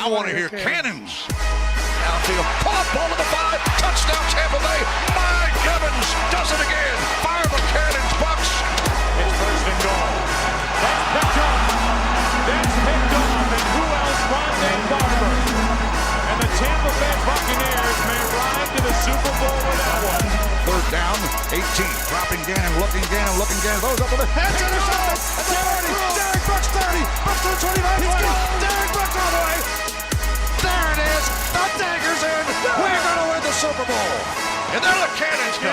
I want to hear cannons. Downfield, pop, ball to the 5, touchdown Tampa Bay. Mike Evans does it again. Fire the cannons, Bucs. It's first and goal. That's picked up. That's picked off. And who else? Rondé Barber. And the Tampa Bay Buccaneers may ride to the Super Bowl with that one. Third down, 18. Dropping Gannon, looking Gannon. Throws up with the head. Intercepted. 30. Derek Brooks 30. Brooks to the 25. Derek Brooks all the way. There it is. The dagger's in. We're going to win the Super Bowl. And there the cannons go.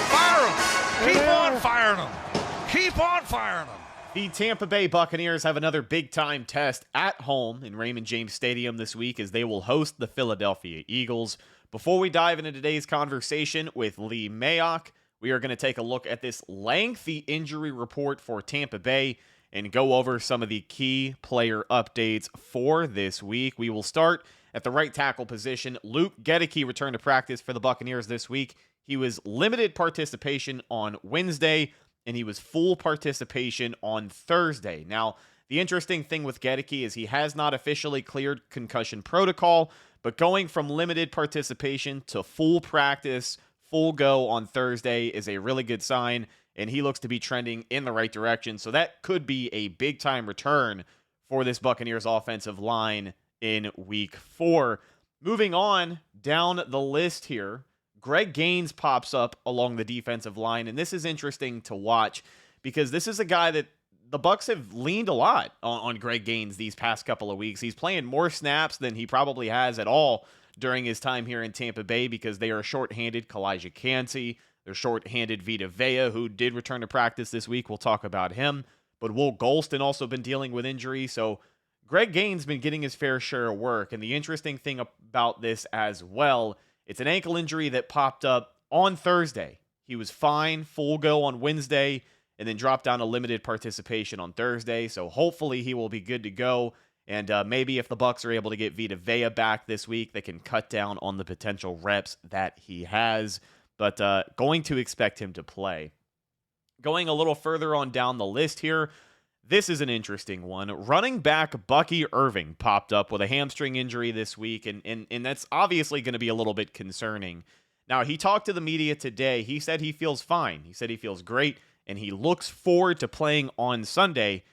Fire them. Keep on firing them. Keep on firing them. The Tampa Bay Buccaneers have another big-time test at home in Raymond James Stadium this week as they will host the Philadelphia Eagles. Before we dive into today's conversation with Leigh Mayock, we are going to take a look at this lengthy injury report for Tampa Bay and go over some of the key player updates for this week. We will start at the right tackle position. Goedeke returned to practice for the Buccaneers this week. He was limited participation on Wednesday, and he was full participation on Thursday. Now, the interesting thing with Goedeke is he has not officially cleared concussion protocol, but going from limited participation to full practice, full go on Thursday is a really good sign, and he looks to be trending in the right direction. So that could be a big-time return for this Buccaneers offensive line in Week 4. Moving on down the list here, Greg Gaines pops up along the defensive line, and this is interesting to watch because this is a guy that the Bucs have leaned a lot on Greg Gaines these past couple of weeks. He's playing more snaps than he probably has at all during his time here in Tampa Bay because they are shorthanded Calijah Kancey. They're shorthanded Vita Vea, who did return to practice this week. We'll talk about him. But Will Golston also been dealing with injury, so Greg Gaines been getting his fair share of work. And the interesting thing about this as well, it's an ankle injury that popped up on Thursday. He was fine, full go on Wednesday, and then dropped down to limited participation on Thursday. So hopefully he will be good to go. And maybe if the Bucs are able to get Vita Vea back this week, they can cut down on the potential reps that he has. But going to expect him to play. Going a little further on down the list here, this is an interesting one. Running back Bucky Irving popped up with a hamstring injury this week, and that's obviously going to be a little bit concerning. Now, he talked to the media today. He said he feels fine. He said he feels great, and he looks forward to playing on Sunday.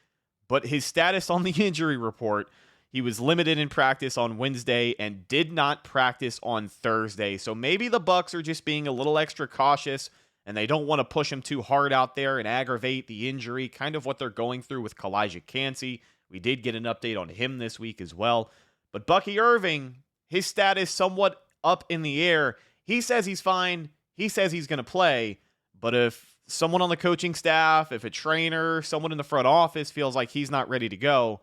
But his status on the injury report, he was limited in practice on Wednesday and did not practice on Thursday. So maybe the Bucs are just being a little extra cautious, and they don't want to push him too hard out there and aggravate the injury, kind of what they're going through with Calijah Kancey. We did get an update on him this week as well. But Bucky Irving, his status somewhat up in the air. He says he's fine. He says he's going to play. But if someone on the coaching staff, if a trainer, someone in the front office feels like he's not ready to go,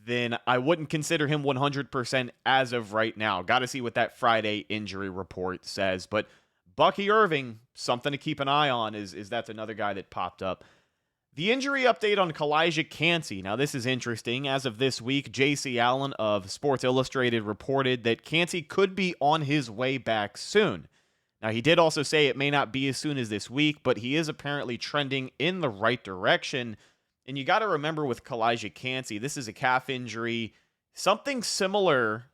then I wouldn't consider him 100% as of right now. Got to see what that Friday injury report says. But Bucky Irving, something to keep an eye on, is that's another guy that popped up. The injury update on Calijah Kancey. Now, this is interesting. As of this week, J.C. Allen of Sports Illustrated reported that Kancey could be on his way back soon. Now, he did also say it may not be as soon as this week, but he is apparently trending in the right direction. And you got to remember with Calijah Kancey, this is a calf injury, something similar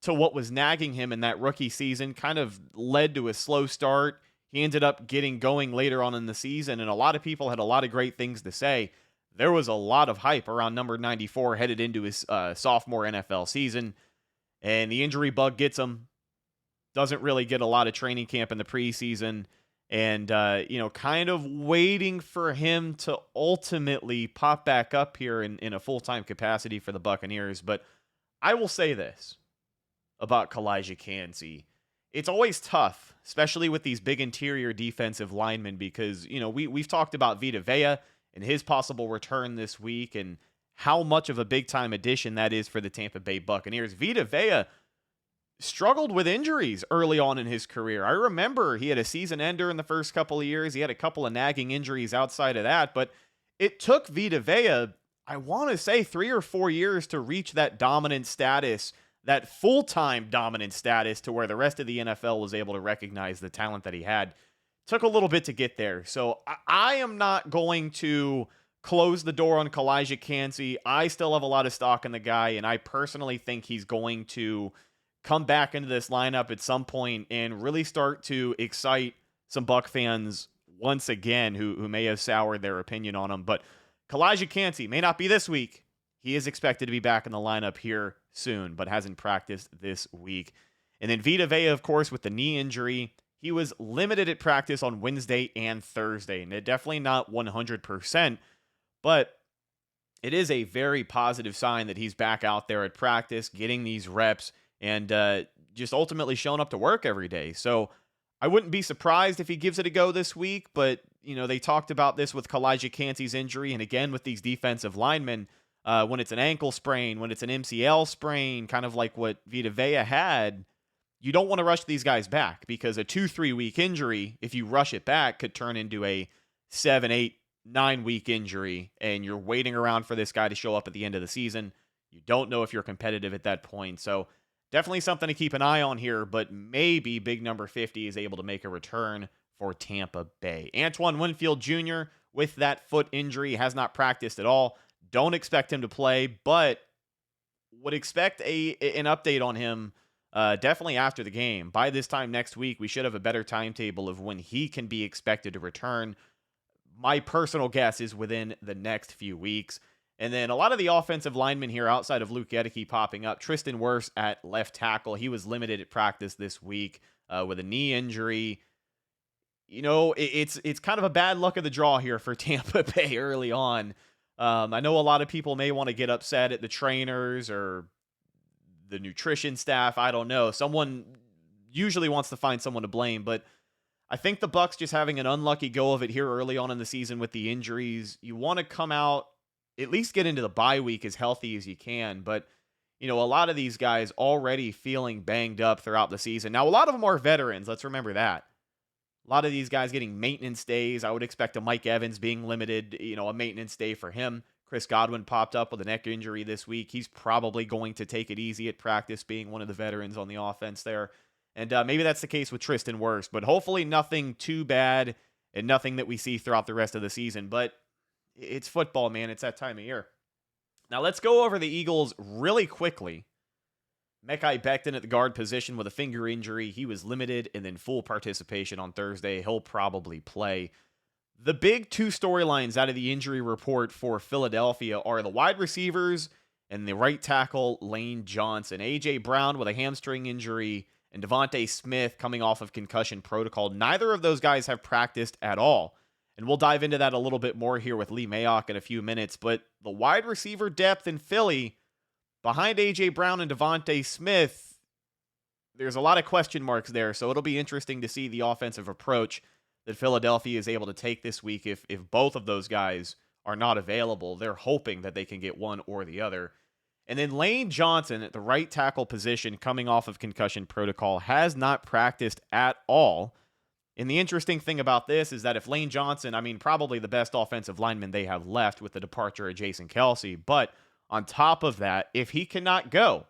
to what was nagging him in that rookie season, kind of led to a slow start. He ended up getting going later on in the season, and a lot of people had a lot of great things to say. There was a lot of hype around number 94 headed into his sophomore NFL season, and the injury bug gets him. Doesn't really get a lot of training camp in the preseason, and kind of waiting for him to ultimately pop back up here in a full-time capacity for the Buccaneers. But I will say this about Calijah Kancey. It's always tough, especially with these big interior defensive linemen, because, we've talked about Vita Vea and his possible return this week and how much of a big-time addition that is for the Tampa Bay Buccaneers. Vita Vea struggled with injuries early on in his career. I remember he had a season ender in the first couple of years. He had a couple of nagging injuries outside of that, but it took Vita Vea, I want to say 3 or 4 years to reach that dominant status, that full-time dominant status, to where the rest of the NFL was able to recognize the talent that he had. Took a little bit to get there. So I am not going to close the door on Calijah Kancey. I still have a lot of stock in the guy, and I personally think he's going to come back into this lineup at some point and really start to excite some Buck fans once again who may have soured their opinion on him. But Calijah Kancey may not be this week. He is expected to be back in the lineup here soon, but hasn't practiced this week. And then Vita Vea, of course, with the knee injury. He was limited at practice on Wednesday and Thursday, and definitely not 100%, but it is a very positive sign that he's back out there at practice, getting these reps, and just ultimately showing up to work every day. So I wouldn't be surprised if he gives it a go this week, but they talked about this with Calijah Kancey's injury, and again with these defensive linemen, when it's an ankle sprain, when it's an MCL sprain, kind of like what Vita Vea had, you don't want to rush these guys back because a 2-3 week injury, if you rush it back, could turn into a 7, 8, 9 week injury, and you're waiting around for this guy to show up at the end of the season. You don't know if you're competitive at that point. So definitely something to keep an eye on here, but maybe big number 50 is able to make a return for Tampa Bay. Antoine Winfield Jr. with that foot injury has not practiced at all. Don't expect him to play, but would expect an update on him definitely after the game. By this time next week, we should have a better timetable of when he can be expected to return. My personal guess is within the next few weeks. And then a lot of the offensive linemen here outside of Luke Goedeke popping up. Tristan Wirfs at left tackle. He was limited at practice this week with a knee injury. It's kind of a bad luck of the draw here for Tampa Bay early on. I know a lot of people may want to get upset at the trainers or the nutrition staff. I don't know. Someone usually wants to find someone to blame, but I think the Bucs just having an unlucky go of it here early on in the season with the injuries. You want to come out, at least get into the bye week as healthy as you can. But, a lot of these guys already feeling banged up throughout the season. Now, a lot of them are veterans. Let's remember that. A lot of these guys getting maintenance days. I would expect a Mike Evans being limited, a maintenance day for him. Chris Godwin popped up with a neck injury this week. He's probably going to take it easy at practice, being one of the veterans on the offense there. And maybe that's the case with Tristan Wirfs, but hopefully nothing too bad and nothing that we see throughout the rest of the season. But it's football, man. It's that time of year. Now let's go over the Eagles really quickly. Mekhi Becton at the guard position with a finger injury. He was limited and then full participation on Thursday. He'll probably play. The big two storylines out of the injury report for Philadelphia are the wide receivers and the right tackle, Lane Johnson. A.J. Brown with a hamstring injury and Devontae Smith coming off of concussion protocol. Neither of those guys have practiced at all. And we'll dive into that a little bit more here with Leigh Mayock in a few minutes. But the wide receiver depth in Philly, behind A.J. Brown and Devontae Smith, there's a lot of question marks there. So it'll be interesting to see the offensive approach that Philadelphia is able to take this week if both of those guys are not available. They're hoping that they can get one or the other. And then Lane Johnson at the right tackle position coming off of concussion protocol has not practiced at all. And the interesting thing about this is that if Lane Johnson, probably the best offensive lineman they have left with the departure of Jason Kelce, but on top of that, if he cannot go,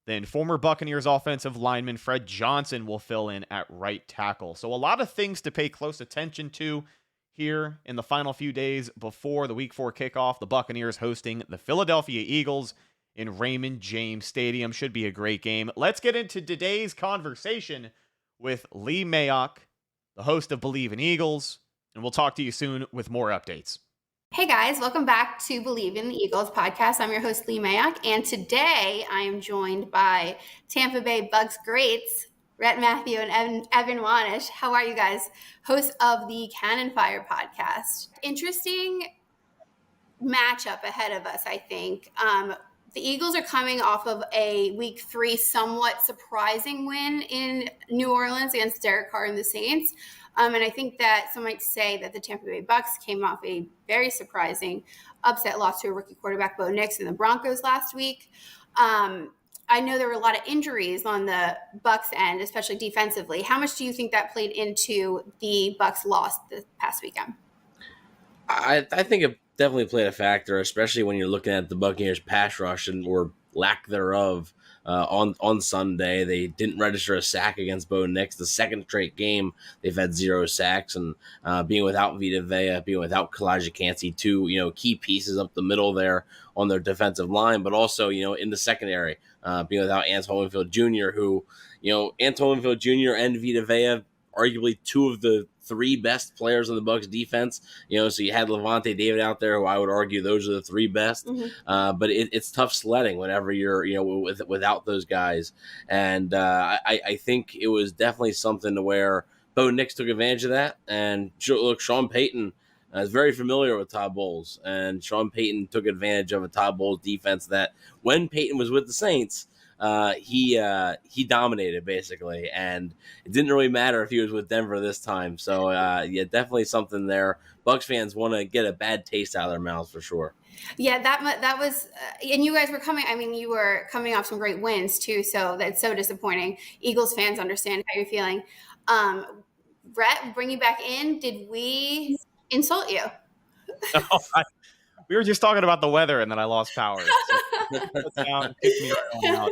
then former Buccaneers offensive lineman Fred Johnson will fill in at right tackle. So a lot of things to pay close attention to here in the final few days before the Week 4 kickoff. The Buccaneers hosting the Philadelphia Eagles in Raymond James Stadium. Should be a great game. Let's get into today's conversation with Leigh Mayock, the host of Bleav in Eagles, and we'll talk to you soon with more updates. Hey guys, welcome back to Bleav in the Eagles podcast. I'm your host, Leigh Mayock, and today I am joined by Tampa Bay Bucs greats, Rhett Matthew and Evan Wanish. How are you guys? Hosts of the Cannon Fire podcast. Interesting matchup ahead of us, I think. The Eagles are coming off of a Week 3 somewhat surprising win in New Orleans against Derek Carr and the Saints. And I think that some might say that the Tampa Bay Bucs came off a very surprising upset loss to a rookie quarterback, Bo Nix, and the Broncos last week. I know there were a lot of injuries on the Bucs end, especially defensively. How much do you think that played into the Bucs loss this past weekend? I think it definitely played a factor, especially when you're looking at the Buccaneers pass rush, and we're lack thereof on Sunday. They didn't register a sack against Bo Nix. The second straight game, they've had 0 sacks. And being without Vita Vea, being without Kalijah Cansey, two key pieces up the middle there on their defensive line, but also in the secondary, being without Antoine Winfield Jr., who Antoine Winfield Jr. and Vita Vea, arguably two of the 3 best players on the Bucs defense. So you had Levante David out there, who I would argue those are the 3 best. Mm-hmm. But it's tough sledding whenever you're without those guys. And I think it was definitely something to where Bo Nix took advantage of that. And look, Sean Payton is very familiar with Todd Bowles, and Sean Payton took advantage of a Todd Bowles defense that when Payton was with the Saints, he dominated basically, and it didn't really matter if he was with Denver this time. So yeah, definitely something there. Bucs fans want to get a bad taste out of their mouths for sure. Yeah, that was, and you guys were coming. I mean, you were coming off some great wins too. So that's so disappointing. Eagles fans understand how you're feeling. Rhett, bring you back in. Did we insult you? We were just talking about the weather, and then I lost power. So kicked me right out.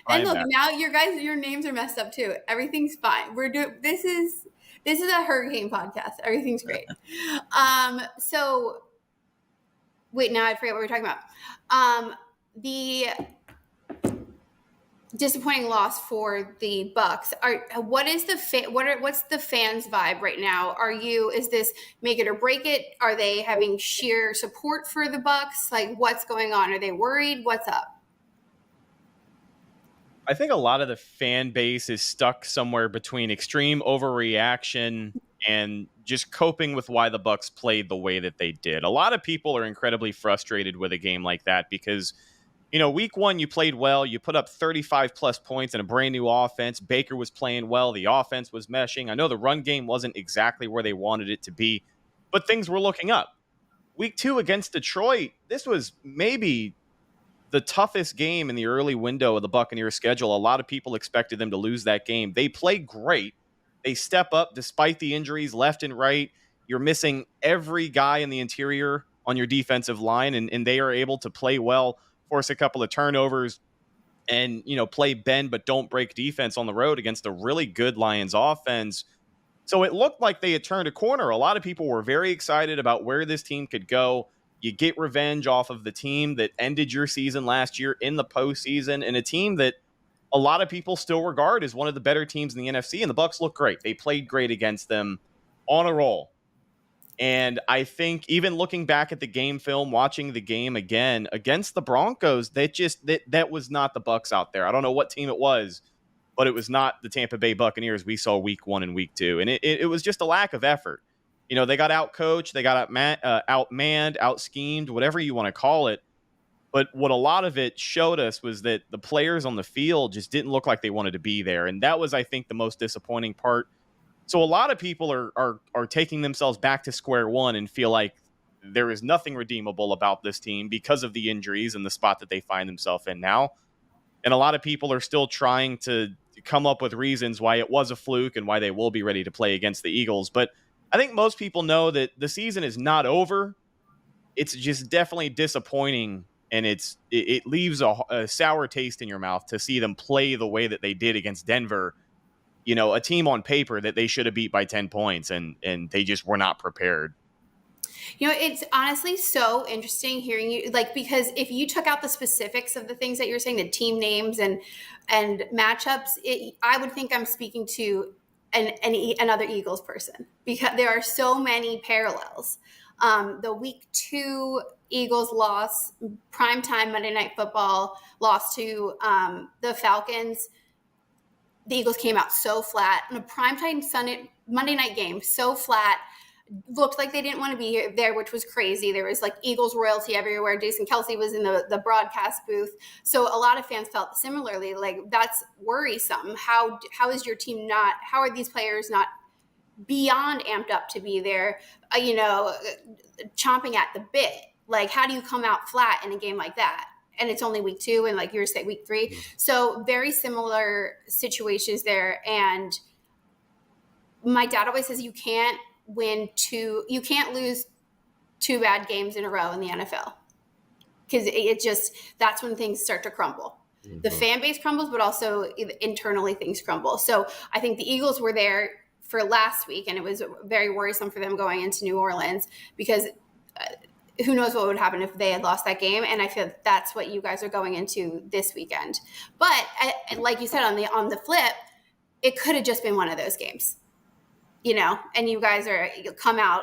And look, now your names are messed up too. Everything's fine. This is a hurricane podcast. Everything's great. So wait, now I forget what we're talking about. The disappointing loss for the Bucs. What's the fans' vibe right now? Is this make it or break it? Are they having sheer support for the Bucs? Like, what's going on? Are they worried? What's up? I think a lot of the fan base is stuck somewhere between extreme overreaction and just coping with why the Bucs played the way that they did. A lot of people are incredibly frustrated with a game like that because week 1, you played well. You put up 35 plus points in a brand new offense. Baker was playing well. The offense was meshing. I know the run game wasn't exactly where they wanted it to be, but things were looking up. Week 2 against Detroit, this was maybe the toughest game in the early window of the Buccaneers schedule. A lot of people expected them to lose that game. They played great. They step up despite the injuries left and right. You're missing every guy in the interior on your defensive line, and they are able to play well, force a couple of turnovers, and play bend but don't break defense on the road against a really good Lions offense. So it looked like they had turned a corner. A lot of people were very excited about where this team could go. You get revenge off of the team that ended your season last year in the postseason, and a team that a lot of people still regard as one of the better teams in the NFC, and the Bucs look great. They played great against them on a roll. And I think even looking back at the game film, watching the game again against the Broncos, that was not the Bucs out there. I don't know what team it was, but it was not the Tampa Bay Buccaneers we saw week 1 and week 2. And it was just a lack of effort. They got out-coached, they got outmanned, out-schemed, whatever you want to call it. But what a lot of it showed us was that the players on the field just didn't look like they wanted to be there. And that was, I think, the most disappointing part. So a lot of people are taking themselves back to square one and feel like there is nothing redeemable about this team because of the injuries and the spot that they find themselves in now. And a lot of people are still trying to come up with reasons why it was a fluke and why they will be ready to play against the Eagles. But I think most people know that the season is not over. It's just definitely disappointing, and it leaves a sour taste in your mouth to see them play the way that they did against Denver. A team on paper that they should have beat by 10 points, and they just were not prepared. It's honestly so interesting hearing you, because if you took out the specifics of the things that you're saying, the team names and matchups, I would think I'm speaking to another Eagles person, because there are so many parallels. The week 2 Eagles loss, primetime Monday Night Football loss to the Falcons. The Eagles came out so flat in a primetime Monday night game, so flat. Looked like they didn't want to be there, which was crazy. There was Eagles royalty everywhere. Jason Kelsey was in the broadcast booth. So a lot of fans felt similarly, that's worrisome. How is your team how are these players not beyond amped up to be there, chomping at the bit? How do you come out flat in a game like that? And it's only week 2 and you're saying week 3. So very similar situations there. And my dad always says you can't lose 2 bad games in a row in the NFL. because that's when things start to crumble. The fan base crumbles, but also internally things crumble. So I think the Eagles were there for last week, and it was very worrisome for them going into New Orleans because who knows what would happen if they had lost that game. And I feel that's what you guys are going into this weekend. But like you said, on the flip, it could have just been one of those games, and you guys come out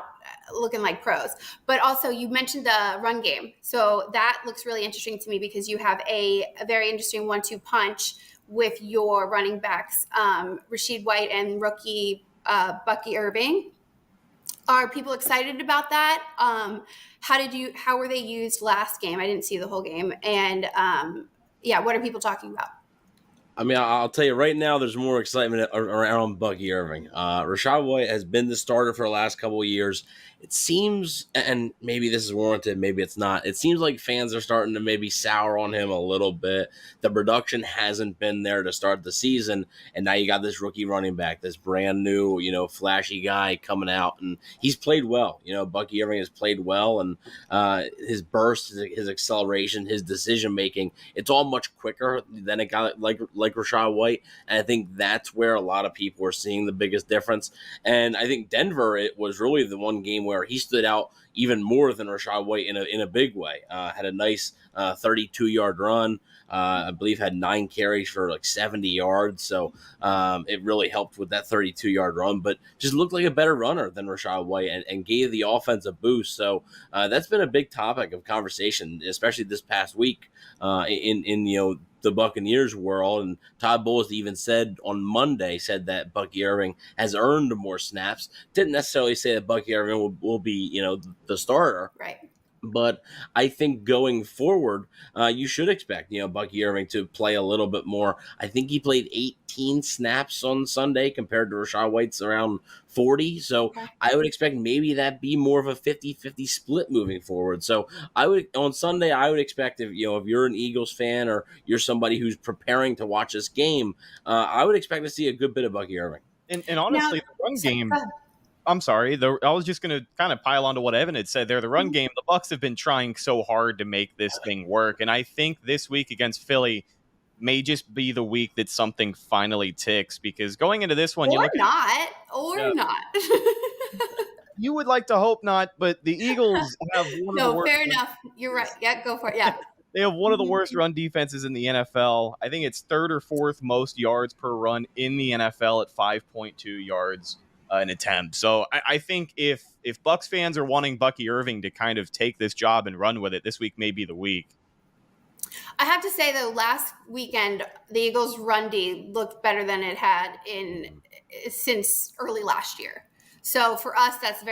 looking like pros. But also you mentioned the run game. So that looks really interesting to me because you have a very interesting 1-2 punch with your running backs, Rachaad White and rookie Bucky Irving. Are people excited about that? How were they used last game? I didn't see the whole game. And what are people talking about? I mean, I'll tell you right now, there's more excitement around Bucky Irving. Rachaad White has been the starter for the last couple of years. It seems, and maybe this is warranted, maybe it's not, it seems like fans are starting to maybe sour on him a little bit. The production hasn't been there to start the season, and now you got this rookie running back, this brand new, flashy guy coming out, and he's played well. Bucky Irving has played well, and his burst, his acceleration, his decision-making, it's all much quicker than a guy like Rachaad White, and I think that's where a lot of people are seeing the biggest difference. And I think Denver, it was really the one game where he stood out even more than Rachaad White in a big way. Had a nice 32-yard run. I Bleav had 9 carries for like 70 yards. So it really helped with that 32-yard run, but just looked like a better runner than Rachaad White and gave the offense a boost. So that's been a big topic of conversation, especially this past week in the Buccaneers world. And Todd Bowles even said on Monday, that Bucky Irving has earned more snaps. Didn't necessarily say that Bucky Irving will be, the starter. Right. But I think going forward, you should expect, Bucky Irving to play a little bit more. I think he played 18 snaps on Sunday compared to Rachaad White's around 40. So I would expect maybe that be more of a 50-50 split moving forward. So on Sunday, I would expect if you're an Eagles fan or you're somebody who's preparing to watch this game, I would expect to see a good bit of Bucky Irving. And honestly, the run game. I'm sorry. I was just going to kind of pile onto what Evan had said there. The run game, the Bucs have been trying so hard to make this thing work. And I think this week against Philly may just be the week that something finally ticks, because going into this one, not. You would like to hope not, but the Eagles have one of the worst. Fair enough. You're right. Yeah, go for it. Yeah. They have one of the worst run defenses in the NFL. I think it's 3rd or 4th most yards per run in the NFL at 5.2 yards an attempt. So I think if Bucs fans are wanting Bucky Irving to kind of take this job and run with it, this week may be the week. I have to say, though, last weekend, the Eagles' run D looked better than it had since early last year. So for us, that's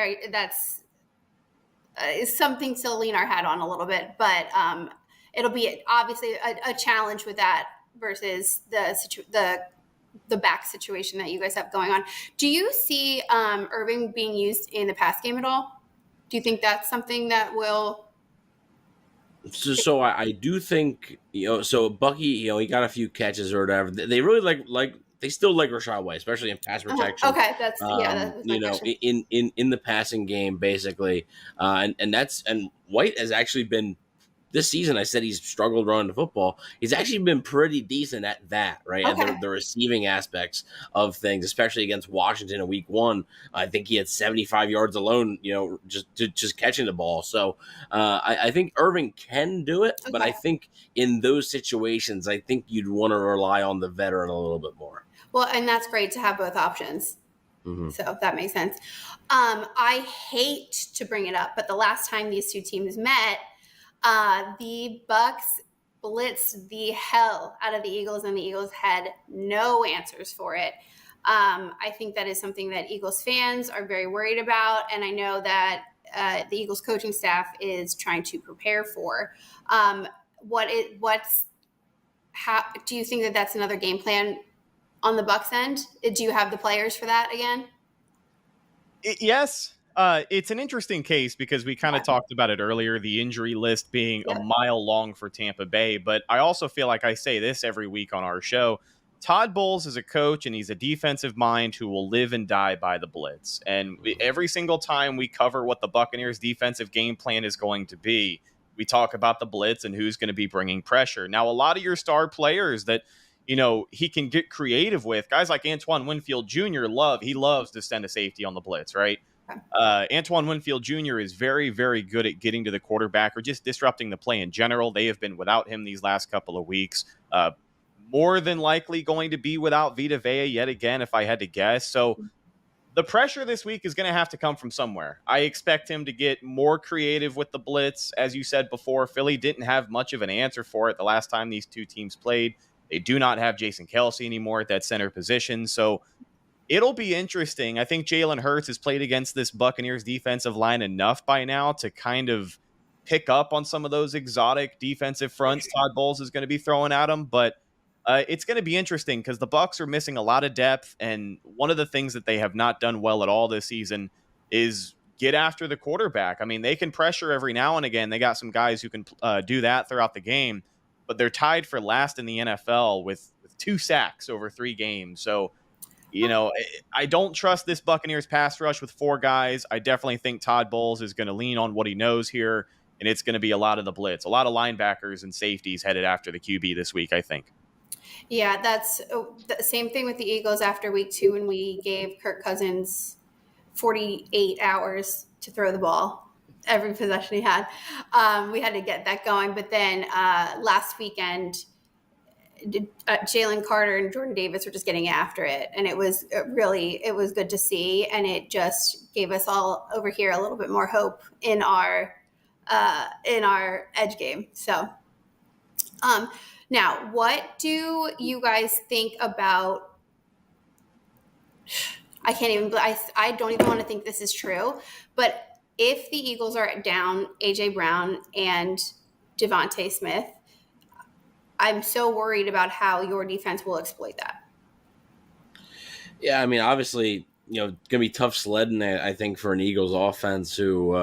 something to lean our hat on a little bit. But it'll be obviously a challenge with that versus the back situation that you guys have going on. Do you see Irving being used in the pass game at all? Do you think that's something that will? So I do think, so Bucky, he got a few catches or whatever. They really like they still like Rachaad White, especially in pass protection. Okay, that's in the passing game basically, and White has actually been. This season, I said he's struggled running the football. He's actually been pretty decent at that, right? Okay. And the receiving aspects of things, especially against Washington in week 1. I think he had 75 yards alone, just catching the ball. So I think Irving can do it, but I think in those situations, I think you'd want to rely on the veteran a little bit more. Well, and that's great to have both options. Mm-hmm. So that makes sense. I hate to bring it up, but the last time these two teams met, the Bucs blitzed the hell out of the Eagles, and the Eagles had no answers for it. I think that is something that Eagles fans are very worried about, and I know that the Eagles coaching staff is trying to prepare for. How do you think that that's another game plan on the Bucs end? Do you have the players for that again? Yes. It's an interesting case because we kind of talked about it earlier, the injury list being a mile long for Tampa Bay. But I also feel like I say this every week on our show. Todd Bowles is a coach, and he's a defensive mind who will live and die by the blitz. And every single time we cover what the Buccaneers defensive game plan is going to be, we talk about the blitz and who's going to be bringing pressure. Now, a lot of your star players that, he can get creative with, guys like Antoine Winfield Jr. loves to send a safety on the blitz, right? Antoine Winfield Jr. is very, very good at getting to the quarterback or just disrupting the play in general. They have been without him these last couple of weeks. More than likely going to be without Vita Vea yet again, if I had to guess. So the pressure this week is going to have to come from somewhere. I expect him to get more creative with the blitz. As you said before, Philly didn't have much of an answer for it the last time these two teams played. They do not have Jason Kelce anymore at that center position. So it'll be interesting. I think Jalen Hurts has played against this Buccaneers defensive line enough by now to kind of pick up on some of those exotic defensive fronts Todd Bowles is going to be throwing at him. But it's going to be interesting because the Bucs are missing a lot of depth. And one of the things that they have not done well at all this season is get after the quarterback. I mean, they can pressure every now and again. They got some guys who can do that throughout the game, but they're tied for last in the NFL with 2 sacks over 3 games. So, I don't trust this Buccaneers pass rush with 4 guys. I definitely think Todd Bowles is going to lean on what he knows here, and it's going to be a lot of the blitz, a lot of linebackers and safeties headed after the QB this week, I think. Yeah, that's the same thing with the Eagles after week 2 when we gave Kirk Cousins 48 hours to throw the ball. Every possession he had. We had to get that going. But then last weekend, Jalen Carter and Jordan Davis were just getting after it. And it was good to see. And it just gave us all over here a little bit more hope in our edge game. So now, what do you guys think about I don't even want to think this is true, but if the Eagles are down A.J. Brown and Devontae Smith, I'm so worried about how your defense will exploit that. Yeah, I mean, obviously, going to be tough sledding, I think, for an Eagles offense who,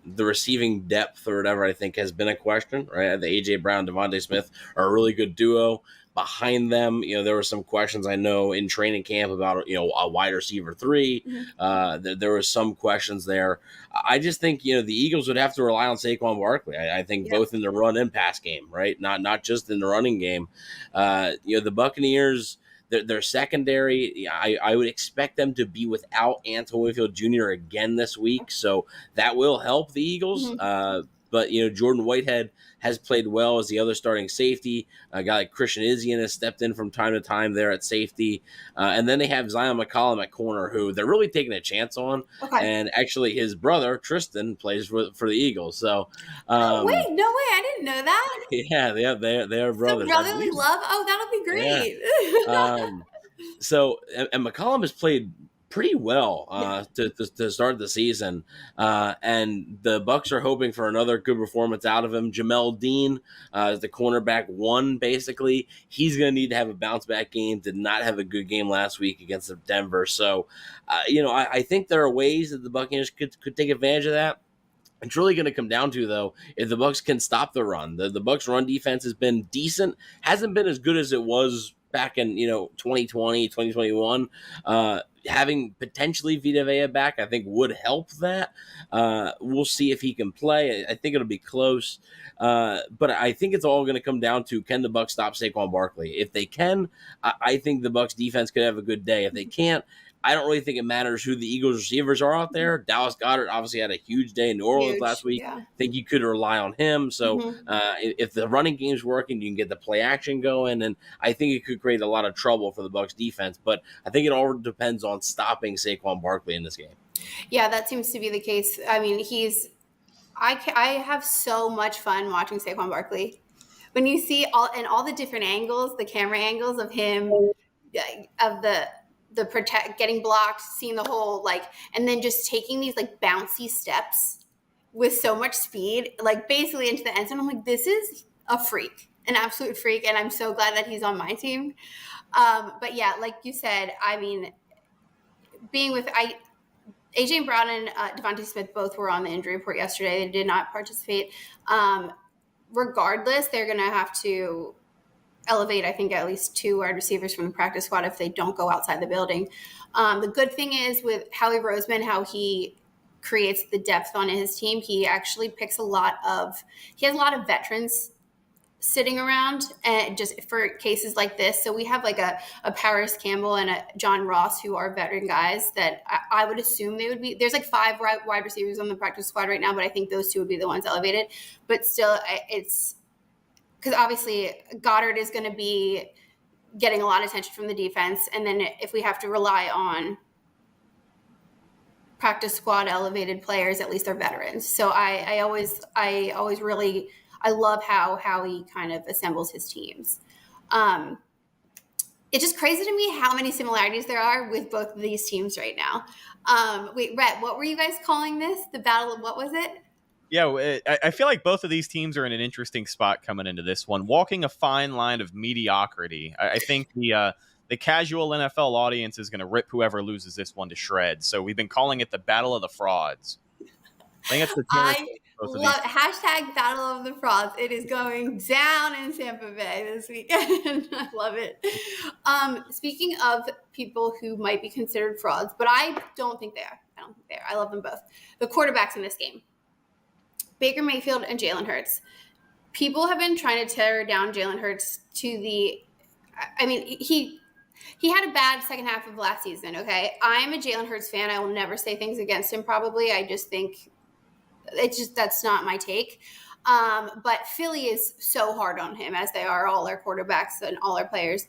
the receiving depth or whatever, I think, has been a question, right? The A.J. Brown, Devontae Smith are a really good duo. Behind them, there were some questions I know in training camp about, a wide receiver 3. Mm-hmm. There were some questions there. I just think, the Eagles would have to rely on Saquon Barkley. I think both in the run and pass game, right? Not just in the running game. The Buccaneers, their secondary, I would expect them to be without Antoine Winfield Jr. again this week. So that will help the Eagles. Mm-hmm. But, Jordan Whitehead has played well as the other starting safety. A guy like Christian Izien has stepped in from time to time there at safety. And then they have Zion McCollum at corner, who they're really taking a chance on. Okay. And actually his brother, Tristan, plays for the Eagles. So, wait, no way. I didn't know that. Yeah, they are brothers. So brotherly love? Oh, that'll be great. Yeah. And McCollum has played pretty well to start the season, and the Bucs are hoping for another good performance out of him. Jamel Dean is the cornerback 1, basically. He's going to need to have a bounce back game. Did not have a good game last week against Denver. So, I think there are ways that the Buccaneers could take advantage of that. It's really going to come down to, though, if the Bucs can stop the run. The Bucs run defense has been decent, hasn't been as good as it was back in 2020, 2021. Having potentially Vita Vea back, I think, would help that. We'll see if he can play. I think it'll be close. But I think it's all going to come down to, can the Bucs stop Saquon Barkley? If they can, I think the Bucs defense could have a good day. If they can't, I don't really think it matters who the Eagles receivers are out there. Dallas Goedert obviously had a huge day in New Orleans last week. Yeah. I think you could rely on him. So if the running game's working, you can get the play action going, and I think it could create a lot of trouble for the Bucs defense. But I think it all depends on stopping Saquon Barkley in this game. Yeah, that seems to be the case. I mean, I have so much fun watching Saquon Barkley. When you see all the different angles, the camera angles of him, of the getting blocked, seeing the whole, and then just taking these bouncy steps with so much speed, basically into the end zone. I'm like, this is a freak, an absolute freak. And I'm so glad that he's on my team. But yeah, like you said, I mean, being with AJ Brown and Devontae Smith both were on the injury report yesterday. They did not participate. Regardless, they're going to have to elevate, I think, at least 2 wide receivers from the practice squad if they don't go outside the building. The good thing is with Howie Roseman, how he creates the depth on his team. He actually picks he has a lot of veterans sitting around, and just for cases like this. So we have like a Paris Campbell and a John Ross, who are veteran guys that I would assume they would be. There's like 5 wide receivers on the practice squad right now, but I think those 2 would be the ones elevated. But still, it's because obviously Goddard is going to be getting a lot of attention from the defense. And then if we have to rely on practice squad elevated players, at least they're veterans. So I always really love how he kind of assembles his teams. It's just crazy to me how many similarities there are with both of these teams right now. Wait, Rhett, what were you guys calling this? The battle of what was it? Yeah, I feel like both of these teams are in an interesting spot coming into this one, walking a fine line of mediocrity. I think the casual NFL audience is going to rip whoever loses this one to shreds. So we've been calling it the Battle of the Frauds. I think it's the hashtag Battle of the Frauds. It is going down in Tampa Bay this weekend. I love it. Speaking of people who might be considered frauds, but I don't think they are. I love them both. The quarterbacks in this game, Baker Mayfield and Jalen Hurts. People have been trying to tear down Jalen Hurts he had a bad second half of last season, okay? I'm a Jalen Hurts fan. I will never say things against him probably. I just think that's not my take. But Philly is so hard on him, as they are all our quarterbacks and all our players.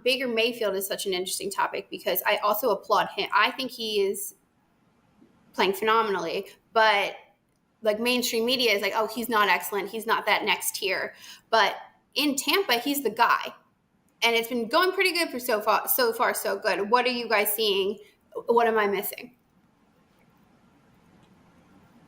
Baker Mayfield is such an interesting topic because I also applaud him. I think he is playing phenomenally, but like mainstream media is like, oh, he's not excellent. He's not that next tier. But in Tampa, he's the guy. And it's been going pretty good for so far, so good. What are you guys seeing? What am I missing?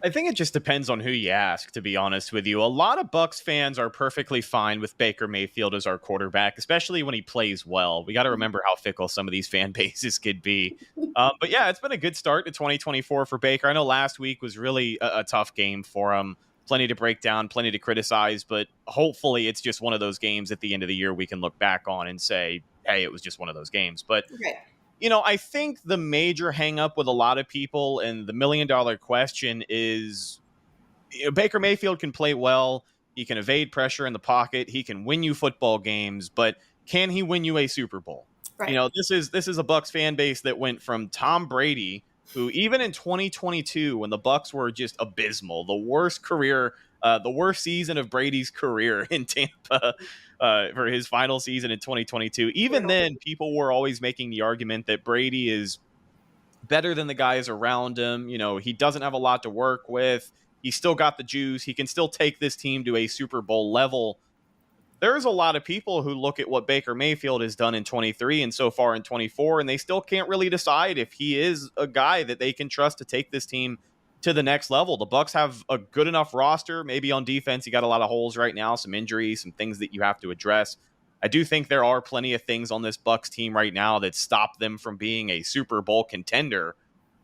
I think it just depends on who you ask, to be honest with you. A lot of Bucs fans are perfectly fine with Baker Mayfield as our quarterback, especially when he plays well. We got to remember how fickle some of these fan bases could be. But yeah, it's been a good start to 2024 for Baker. I know last week was really a tough game for him. Plenty to break down, plenty to criticize, but hopefully it's just one of those games at the end of the year we can look back on and say, hey, it was just one of those games. But okay. I think the major hang up with a lot of people and the $1 million question is, Baker Mayfield can play well. He can evade pressure in the pocket. He can win you football games, but can he win you a Super Bowl? Right. This is a Bucs fan base that went from Tom Brady, who even in 2022, when the Bucs were just abysmal, the worst season of Brady's career in Tampa, for his final season in 2022. Even then, people were always making the argument that Brady is better than the guys around him. He doesn't have a lot to work with. He's still got the juice. He can still take this team to a Super Bowl level. There's a lot of people who look at what Baker Mayfield has done in 23 and so far in 24, and they still can't really decide if he is a guy that they can trust to take this team to the next level. The Bucs have a good enough roster. Maybe on defense, you got a lot of holes right now, some injuries, some things that you have to address. I do think there are plenty of things on this Bucs team right now that stop them from being a Super Bowl contender.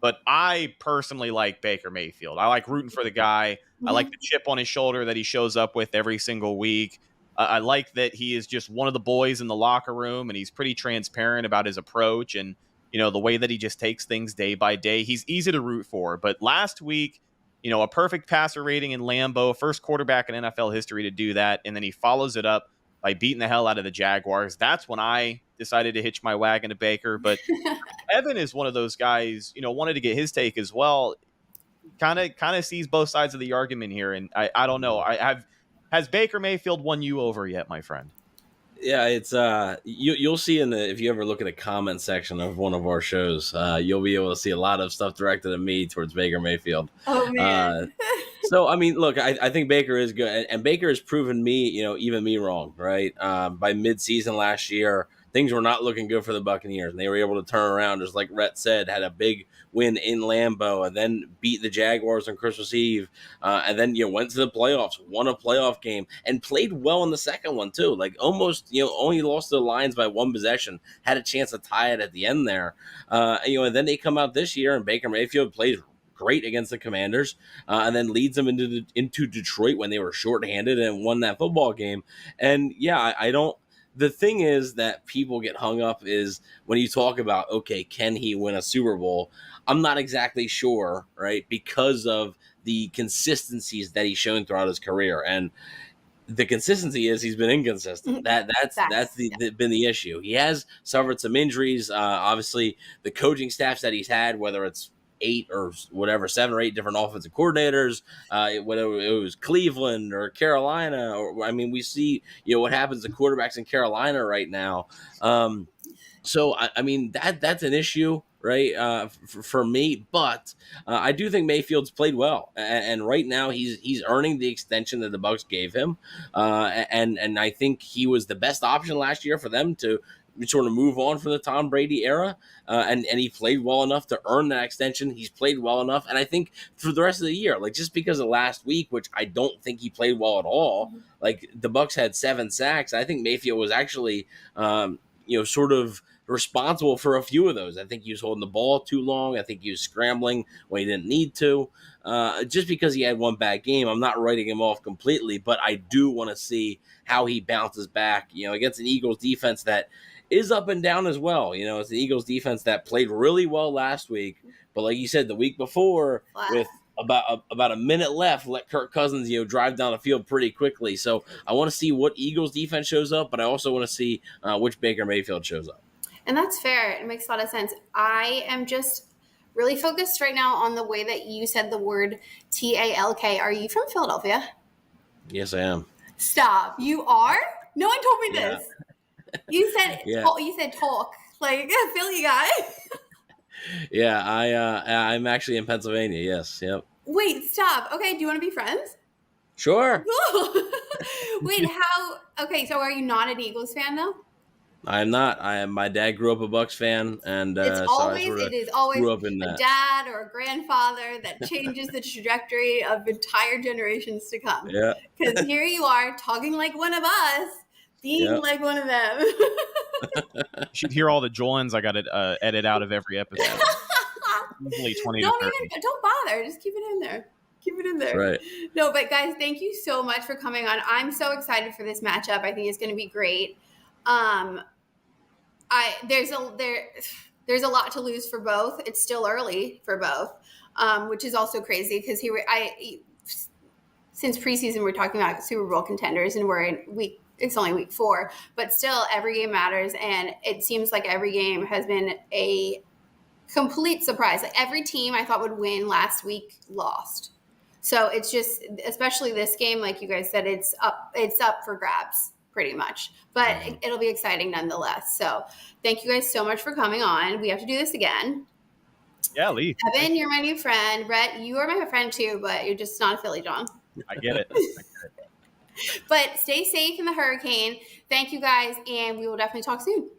But I personally like Baker Mayfield. I like rooting for the guy. Mm-hmm. I like the chip on his shoulder that he shows up with every single week. I like that he is just one of the boys in the locker room, and he's pretty transparent about his approach and, the way that he just takes things day by day. He's easy to root for. But last week, a perfect passer rating in Lambeau, first quarterback in NFL history to do that, and then he follows it up by beating the hell out of the Jaguars. That's when I decided to hitch my wagon to Baker. But Evan is one of those guys, wanted to get his take as well. Kind of sees both sides of the argument here, and I don't know. Has Baker Mayfield won you over yet, my friend? Yeah, it's you'll see if you ever look at a comment section of one of our shows, you'll be able to see a lot of stuff directed at me towards Baker Mayfield. Oh man. So I mean, look, I think Baker is good, and Baker has proven me, even me wrong, right? By mid-season last year, things were not looking good for the Buccaneers, and they were able to turn around, just like Rhett said, had a big win in Lambeau, and then beat the Jaguars on Christmas Eve, and then went to the playoffs, won a playoff game, and played well in the second one too. Like almost only lost to the Lions by one possession, had a chance to tie it at the end there. And then they come out this year, and Baker Mayfield plays great against the Commanders, and then leads them into Detroit when they were shorthanded and won that football game. And yeah, I don't. the thing is that people get hung up is when you talk about, okay, can he win a Super Bowl? I'm not exactly sure, right? Because of the consistencies that he's shown throughout his career. And the consistency is he's been inconsistent. That's been the issue. He has suffered some injuries. Obviously, the coaching staffs that he's had, whether it's 8 or whatever, 7 or 8 different offensive coordinators, whether it was Cleveland or Carolina, or I mean, we see what happens to quarterbacks in Carolina right now. So I mean that's an issue, right? For me, but I do think Mayfield's played well, and right now he's earning the extension that the Bucs gave him, and I think he was the best option last year for them to sort of move on from the Tom Brady era, and he played well enough to earn that extension. He's played well enough, and I think for the rest of the year, like just because of last week, which I don't think he played well at all, like the Bucs had 7 sacks. I think Mayfield was actually, sort of responsible for a few of those. I think he was holding the ball too long. I think he was scrambling when he didn't need to. Just because he had one bad game, I'm not writing him off completely, but I do want to see how he bounces back, against an Eagles defense that is up and down as well. It's the Eagles defense that played really well last week, but like you said, the week before, with about a minute left, let Kirk Cousins, drive down the field pretty quickly. So I want to see what Eagles defense shows up, but I also want to see which Baker Mayfield shows up. And that's fair. It makes a lot of sense. I am just really focused right now on the way that you said the word TALK. Are you from Philadelphia? Yes, I am. Stop. You are? No one told me this. You said you said talk, like a Philly guy. Yeah, I'm actually in Pennsylvania. Yes. Yep. Wait, stop. Okay, do you want to be friends? Sure. Cool. Wait, how? Okay, so are you not an Eagles fan though? I'm not. My dad grew up a Bucs fan, and it is always grew up in a dad or a grandfather that changes the trajectory of entire generations to come. Yeah. Because here you are talking like one of us, being like one of them. You should hear all the joins I got to edit out of every episode. Usually 20 to 30. Don't bother. Just keep it in there. Keep it in there. Right. No, but guys, thank you so much for coming on. I'm so excited for this matchup. I think it's going to be great. There's a lot to lose for both. It's still early for both, which is also crazy because since preseason we're talking about Super Bowl contenders and we're in it's only week 4, but still every game matters, and it seems like every game has been a complete surprise. Like every team I thought would win last week lost. So it's just, especially this game, like you guys said, it's up for grabs pretty much, but it'll be exciting nonetheless. So thank you guys so much for coming on. We have to do this again. Yeah, Leigh. Evan, you're my new friend. Rhett, you are my friend too, but you're just not a Philly John. I get it. But stay safe in the hurricane. Thank you guys, and we will definitely talk soon.